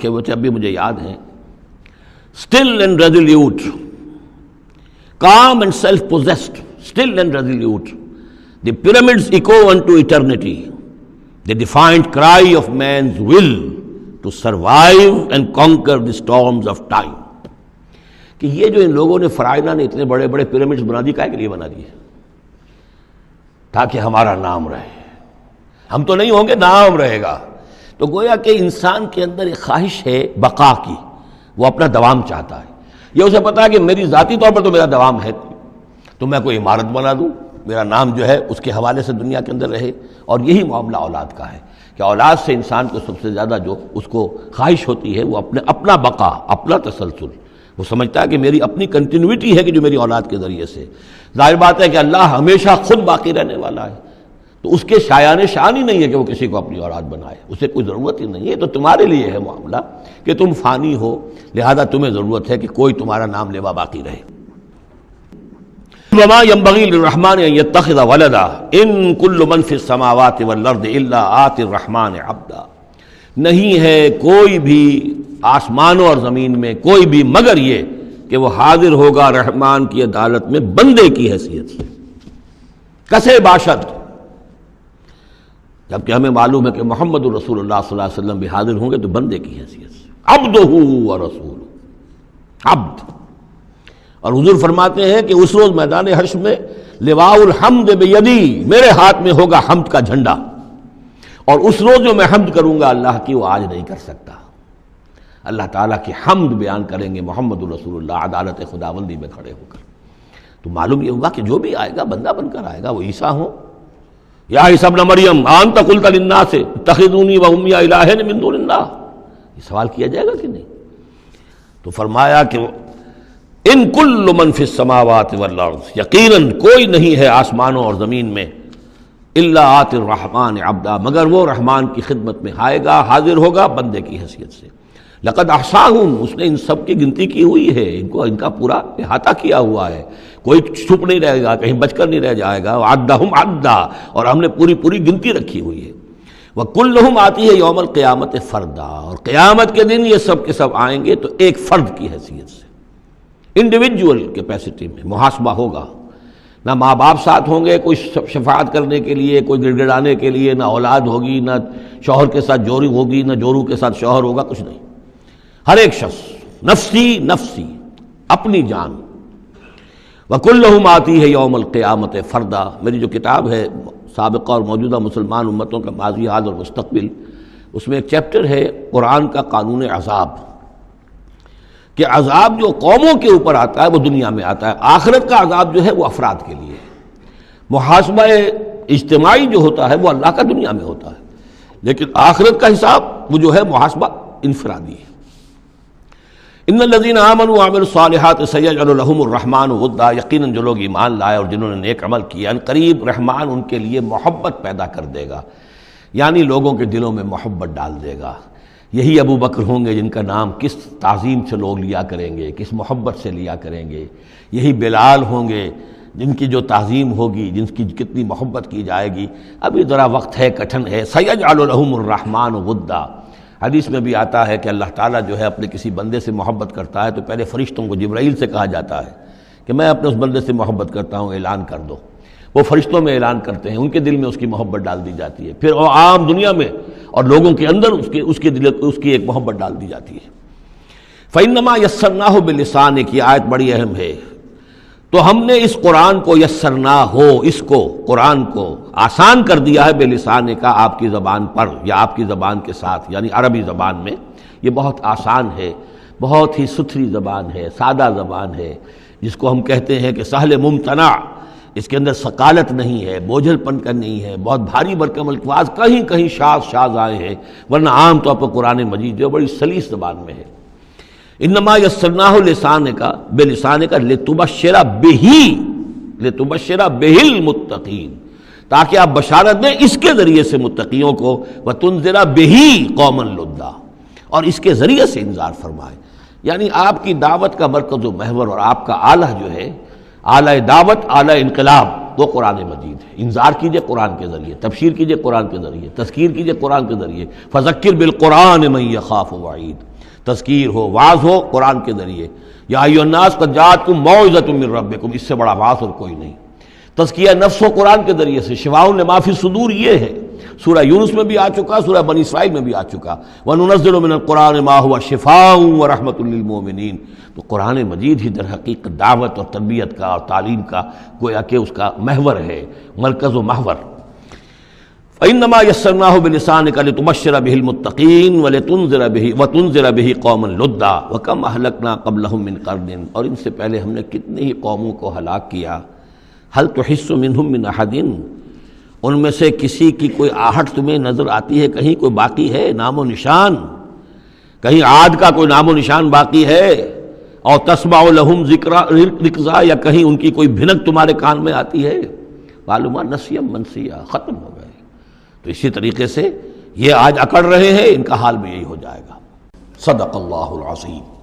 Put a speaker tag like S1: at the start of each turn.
S1: کہ وہ اب بھی مجھے یاد ہیں. Still and resolute, calm and self-possessed, still and resolute, the pyramids echo unto eternity, the defiant cry of man's will to survive and conquer the storms of time. کہ یہ جو ان لوگوں نے فرائضہ نے اتنے بڑے بڑے پیرامڈز بنا دی، کائے کے لیے بنا دیے؟ تاکہ ہمارا نام رہے. ہم تو نہیں ہوں گے، نام رہے گا. تو گویا کہ انسان کے اندر ایک خواہش ہے بقا کی، وہ اپنا دوام چاہتا ہے. یہ اسے پتا ہے کہ میری ذاتی طور پر تو میرا دوام ہے، تو میں کوئی عمارت بنا دوں، میرا نام جو ہے اس کے حوالے سے دنیا کے اندر رہے. اور یہی معاملہ اولاد کا ہے کہ اولاد سے انسان کو سب سے زیادہ جو اس کو خواہش ہوتی ہے وہ اپنا بقا، اپنا تسلسل. وہ سمجھتا ہے کہ میری اپنی کنٹینیوٹی ہے کہ جو میری اولاد کے ذریعے سے. ظاہر بات ہے کہ اللہ ہمیشہ خود باقی رہنے والا ہے، تو اس کے شایان شان ہی نہیں ہے کہ وہ کسی کو اپنی اولاد بنائے. اسے کوئی ضرورت ہی نہیں ہے. تو تمہارے لیے ہے معاملہ کہ تم فانی ہو، لہذا تمہیں ضرورت ہے کہ کوئی تمہارا نام لیوا باقی رہے. وما ينبغي للرحمن ان يتخذ ولدا ان كل من في السماوات والارض الا آتي الرحمن عبدا. نہیں ہے کوئی بھی آسمانوں اور زمین میں کوئی بھی مگر یہ کہ وہ حاضر ہوگا رحمان کی عدالت میں بندے کی حیثیت سے. کسے باشد، جبکہ ہمیں معلوم ہے کہ محمد رسول اللہ صلی اللہ علیہ وسلم بھی حاضر ہوں گے تو بندے کی حیثیت سے. عبدہ و رسول، عبد. اور حضور فرماتے ہیں کہ اس روز میدان حشر میں لواء الحمد بیدی، میرے ہاتھ میں ہوگا حمد کا جھنڈا، اور اس روز جو میں حمد کروں گا اللہ کی وہ آج نہیں کر سکتا. اللہ تعالیٰ کی حمد بیان کریں گے محمد رسول اللہ عدالت خداوندی میں کھڑے ہو کر. تو معلوم یہ ہوا کہ جو بھی آئے گا بندہ بن کر آئے گا. وہ عیسیٰ ہوں یا عیسیٰ ابن مریم انت قلت للناس اتخذونی وامی الہین من دون اللہ، یہ سوال کیا جائے گا کہ نہیں؟ تو فرمایا کہ ان کل من فی السماوات والارض، یقیناً کوئی نہیں ہے آسمانوں اور زمین میں، الا آتی الرحمن عبدا، مگر وہ رحمان کی خدمت میں آئے گا، حاضر ہوگا بندے کی حیثیت سے. لقد احصاہم، اس نے ان سب کی گنتی کی ہوئی ہے، ان کا پورا احاطہ کیا ہوا ہے، کوئی چھپ نہیں رہے گا، کہیں بچ کر نہیں رہ جائے گا. عدہم عدا، اور ہم نے پوری گنتی رکھی ہوئی ہے. وکلہم آتی ہے یوم القیامت فردا، اور قیامت کے دن یہ سب کے سب آئیں گے تو ایک فرد کی حیثیت سے، انڈیویجول کیپیسٹی میں محاسبہ ہوگا. نہ ماں باپ ساتھ ہوں گے کوئی شفاعت کرنے کے لیے، کوئی گڑ گڑانے کے لیے، نہ اولاد ہوگی، نہ شوہر کے ساتھ جوری ہوگی، نہ جورو کے ساتھ شوہر ہوگا، کچھ نہیں. ہر ایک شخص نفسی نفسی، اپنی جان. وَكُلُّهُمْ آتی ہے یوم القیامت فردا. میری جو کتاب ہے سابقہ اور موجودہ مسلمان امتوں کا ماضی، حال اور مستقبل، اس میں ایک چیپٹر ہے قرآن کا قانون عذاب، کہ عذاب جو قوموں کے اوپر آتا ہے وہ دنیا میں آتا ہے. آخرت کا عذاب جو ہے وہ افراد کے لیے. محاسبہ اجتماعی جو ہوتا ہے وہ اللہ کا دنیا میں ہوتا ہے، لیکن آخرت کا حساب وہ جو ہے محاسبہ انفرادی ہے. ان الذین آمنوا وعملوا الصالحات سیجعل لهم الرحمن ودا، یقیناً جو لوگ ایمان لائے اور جنہوں نے نیک عمل کیا، ان قریب رحمان ان کے لیے محبت پیدا کر دے گا، یعنی لوگوں کے دلوں میں محبت ڈال دے گا. یہی ابو بکر ہوں گے جن کا نام کس تعظیم سے لوگ لیا کریں گے، کس محبت سے لیا کریں گے. یہی بلال ہوں گے جن کی جو تعظیم ہوگی، جن کی کتنی محبت کی جائے گی. ابھی ذرا وقت ہے، کٹھن ہے. سیجعل لهم الرحمن ودا، حدیث میں بھی آتا ہے کہ اللہ تعالیٰ جو ہے اپنے کسی بندے سے محبت کرتا ہے تو پہلے فرشتوں کو، جبرائیل سے کہا جاتا ہے کہ میں اپنے اس بندے سے محبت کرتا ہوں، اعلان کر دو. وہ فرشتوں میں اعلان کرتے ہیں، ان کے دل میں اس کی محبت ڈال دی جاتی ہے. پھر عام دنیا میں اور لوگوں کے اندر اس کی ایک محبت ڈال دی جاتی ہے. فَإِنَّمَا يَسَّرْنَاهُ بِلِسَانِكَ، یہ آیت بڑی اہم ہے. تو ہم نے اس قرآن کو یسرنا ہو، اس کو قرآن کو آسان کر دیا ہے، بلسان کا، آپ کی زبان پر یا آپ کی زبان کے ساتھ، یعنی عربی زبان میں. یہ بہت آسان ہے، بہت ہی ستھری زبان ہے، سادہ زبان ہے، جس کو ہم کہتے ہیں کہ سہل ممتنع. اس کے اندر ثقالت نہیں ہے، بوجھل پن کا نہیں ہے، بہت بھاری برکم الفاظ کہیں کہیں شاذ آئے ہیں، ورنہ عام طور پر قرآن مجید جو بڑی سلیس زبان میں ہے. انما یسرناہ لسانک بلسانک لتبشر بہ المتقین، تاکہ آپ بشارت دیں اس کے ذریعے سے متقیوں کو، وتنذر بہ قوما لدا، اور اس کے ذریعے سے انذار فرمائے. یعنی آپ کی دعوت کا مرکز و محور اور آپ کا آلہ جو ہے، آلہ دعوت، آلہ انقلاب، وہ قرآن مجید ہے. انذار کیجئے قرآن کے ذریعے، تبشیر کیجئے قرآن کے ذریعے، تذکیر کیجئے قرآن کے ذریعے. فذکر بالقرآن من یخاف وعید. تذکیر ہو، واعظ ہو قرآن کے ذریعے، یا ایھا الناس قد جاءتکم موعظۃ من ربکم، اس سے بڑا واعظ اور کوئی نہیں۔ تزکیہ نفس و قرآن کے ذریعے سے، شفاء لما فی الصدور یہ ہے، سورہ یونس میں بھی آ چکا، سورہ بنی اسرائیل میں بھی آ چکا، وَنُنَزِّلُ مِنَ الْقُرْآنِ مَا هُوَ شِفَاءٌ وَرَحْمَةٌ لِّلْمُؤْمِنِينَ۔ تو قرآن مجید ہی در حقیقت دعوت اور تربیت کا اور تعلیم کا گویا کہ اس کا محور ہے، مرکز و محور۔ فَإِنَّمَا يَسَّرْنَاهُ بِلِسَانِكَ لِتُبَشِّرَ بِهِ الْمُتَّقِينَ وَتُنذِرَ بِهِ قَوْمًا لُدًّا وَكَمْ أَهْلَكْنَا قَبْلَهُم مِّن قَرْنٍ، اور ان سے پہلے ہم نے کتنی ہی قوموں کو ہلاک کیا۔ هَلْ تُحِسُّ مِنْهُم مِّنْ أَحَدٍ، ان میں سے کسی کی کوئی آہٹ تمہیں نظر آتی ہے؟ کہیں کوئی باقی ہے نام و نشان؟ کہیں عاد کا کوئی نام و نشان باقی ہے؟ اور تسمع لہم رکزا، یا کہیں ان کی کوئی بھنک تمہارے کان میں آتی ہے؟ معلومات نسیم منسیہ، ختم ہو گئے۔ تو اسی طریقے سے یہ آج اکڑ رہے ہیں، ان کا حال بھی یہی ہو جائے گا۔ صدق اللہ العظیم۔